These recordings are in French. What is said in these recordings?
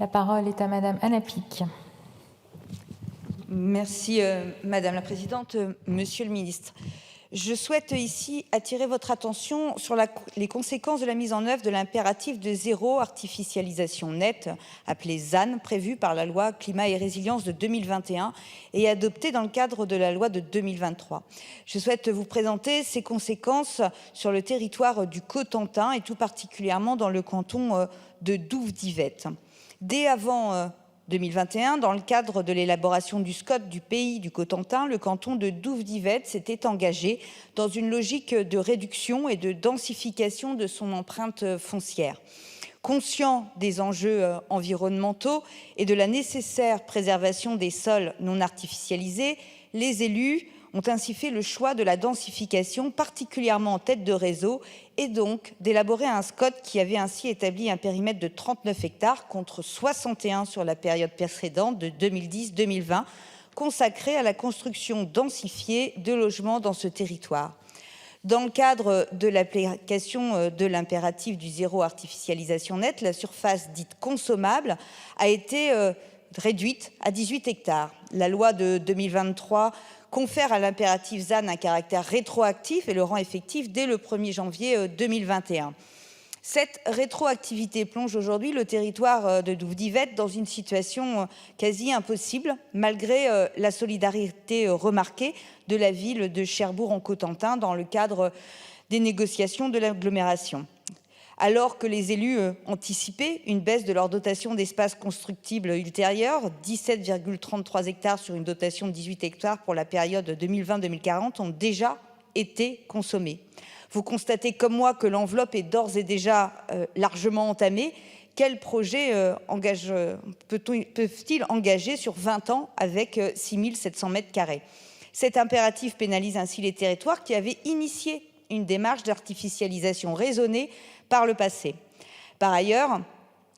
La parole est à Madame Anna Pic. Merci Madame la Présidente. Monsieur le Ministre, je souhaite ici attirer votre attention sur les conséquences de la mise en œuvre de l'impératif de zéro artificialisation nette, appelé ZAN, prévu par la loi Climat et Résilience de 2021 et adopté dans le cadre de la loi de 2023. Je souhaite vous présenter ces conséquences sur le territoire du Cotentin et tout particulièrement dans le canton de Douve-Divette. Dès avant 2021, dans le cadre de l'élaboration du SCOT du pays du Cotentin, le canton de Douve-Divette s'était engagé dans une logique de réduction et de densification de son empreinte foncière. Conscient des enjeux environnementaux et de la nécessaire préservation des sols non artificialisés, les élus ont ainsi fait le choix de la densification, particulièrement en tête de réseau, et donc d'élaborer un SCOT qui avait ainsi établi un périmètre de 39 hectares contre 61 sur la période précédente de 2010-2020, consacré à la construction densifiée de logements dans ce territoire. Dans le cadre de l'application de l'impératif du zéro artificialisation nette, la surface dite consommable a été réduite à 18 hectares. La loi de 2023 confère à l'impératif ZAN un caractère rétroactif et le rend effectif dès le 1er janvier 2021. Cette rétroactivité plonge aujourd'hui le territoire de Douve-Divette dans une situation quasi impossible, malgré la solidarité remarquée de la ville de Cherbourg-en-Cotentin dans le cadre des négociations de l'agglomération. Alors que les élus anticipaient une baisse de leur dotation d'espace constructible ultérieure, 17,33 hectares sur une dotation de 18 hectares pour la période 2020-2040 ont déjà été consommés. Vous constatez comme moi que l'enveloppe est d'ores et déjà largement entamée. Quels projets peuvent-ils engager sur 20 ans avec 6 700 mètres carrés? Cet impératif pénalise ainsi les territoires qui avaient initié une démarche d'artificialisation raisonnée par le passé. Par ailleurs,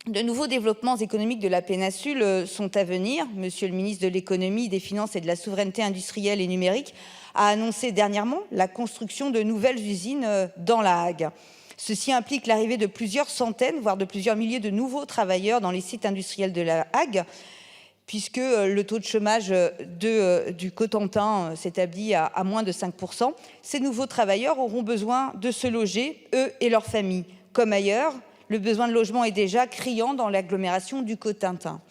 de nouveaux développements économiques de la péninsule sont à venir. Monsieur le ministre de l'Économie, des Finances et de la Souveraineté industrielle et numérique a annoncé dernièrement la construction de nouvelles usines dans la Hague. Ceci implique l'arrivée de plusieurs centaines, voire de plusieurs milliers de nouveaux travailleurs dans les sites industriels de la Hague, puisque le taux de chômage du Cotentin s'établit à moins de 5%. Ces nouveaux travailleurs auront besoin de se loger, eux et leurs familles. Comme ailleurs, le besoin de logement est déjà criant dans l'agglomération du Cotentin.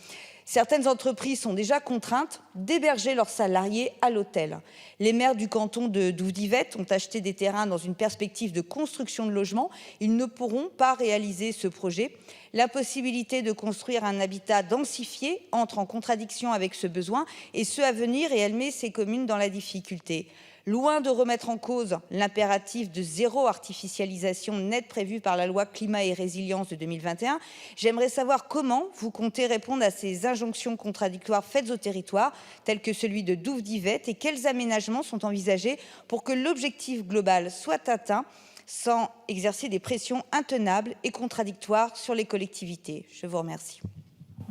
Certaines entreprises sont déjà contraintes d'héberger leurs salariés à l'hôtel. Les maires du canton de Douve-Divette ont acheté des terrains dans une perspective de construction de logements. Ils ne pourront pas réaliser ce projet. L'impossibilité de construire un habitat densifié entre en contradiction avec ce besoin et ce à venir et elle met ces communes dans la difficulté. Loin de remettre en cause l'impératif de zéro artificialisation nette prévu par la loi Climat et Résilience de 2021, j'aimerais savoir comment vous comptez répondre à ces injonctions contradictoires faites au territoire, telles que celui de Douve-Divette, et quels aménagements sont envisagés pour que l'objectif global soit atteint sans exercer des pressions intenables et contradictoires sur les collectivités. Je vous remercie.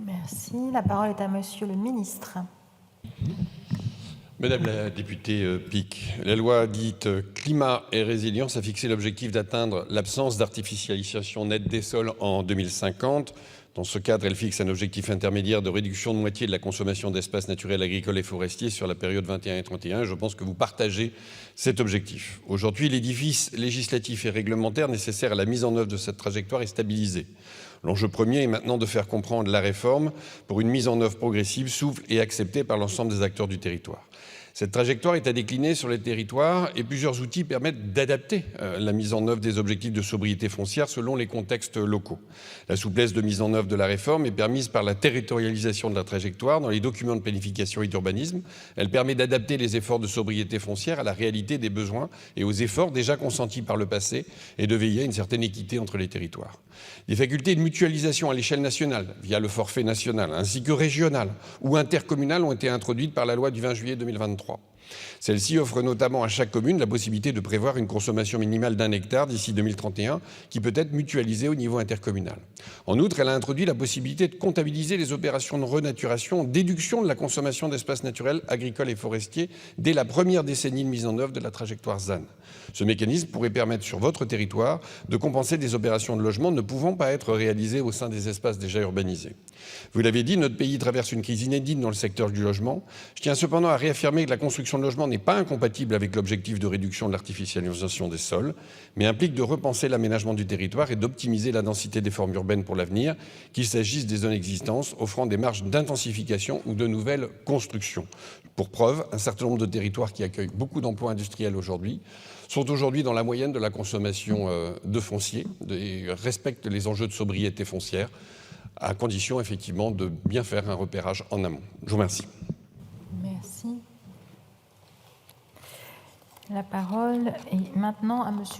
Merci. La parole est à Monsieur le ministre. Madame la députée Pic, la loi dite Climat et Résilience a fixé l'objectif d'atteindre l'absence d'artificialisation nette des sols en 2050. Dans ce cadre, elle fixe un objectif intermédiaire de réduction de moitié de la consommation d'espaces naturels, agricoles et forestiers sur la période 21 et 31. Je pense que vous partagez cet objectif. Aujourd'hui, l'édifice législatif et réglementaire nécessaire à la mise en œuvre de cette trajectoire est stabilisé. L'enjeu premier est maintenant de faire comprendre la réforme pour une mise en œuvre progressive, souple et acceptée par l'ensemble des acteurs du territoire. Cette trajectoire est à décliner sur les territoires et plusieurs outils permettent d'adapter la mise en œuvre des objectifs de sobriété foncière selon les contextes locaux. La souplesse de mise en œuvre de la réforme est permise par la territorialisation de la trajectoire dans les documents de planification et d'urbanisme. Elle permet d'adapter les efforts de sobriété foncière à la réalité des besoins et aux efforts déjà consentis par le passé et de veiller à une certaine équité entre les territoires. Des facultés de mutualisation à l'échelle nationale, via le forfait national, ainsi que régional ou intercommunal ont été introduites par la loi du 20 juillet 2023. Celle-ci offre notamment à chaque commune la possibilité de prévoir une consommation minimale d'1 hectare d'ici 2031, qui peut être mutualisée au niveau intercommunal. En outre, elle a introduit la possibilité de comptabiliser les opérations de renaturation en déduction de la consommation d'espaces naturels, agricoles et forestiers dès la première décennie de mise en œuvre de la trajectoire ZAN. Ce mécanisme pourrait permettre sur votre territoire de compenser des opérations de logement ne pouvant pas être réalisées au sein des espaces déjà urbanisés. Vous l'avez dit, notre pays traverse une crise inédite dans le secteur du logement. Je tiens cependant à réaffirmer que la construction de logements n'est pas incompatible avec l'objectif de réduction de l'artificialisation des sols, mais implique de repenser l'aménagement du territoire et d'optimiser la densité des formes urbaines pour l'avenir, qu'il s'agisse des zones existantes, offrant des marges d'intensification ou de nouvelles constructions. Pour preuve, un certain nombre de territoires qui accueillent beaucoup d'emplois industriels aujourd'hui sont aujourd'hui dans la moyenne de la consommation de foncier et respectent les enjeux de sobriété foncière, à condition effectivement de bien faire un repérage en amont. Je vous remercie. Merci. La parole est maintenant à Monsieur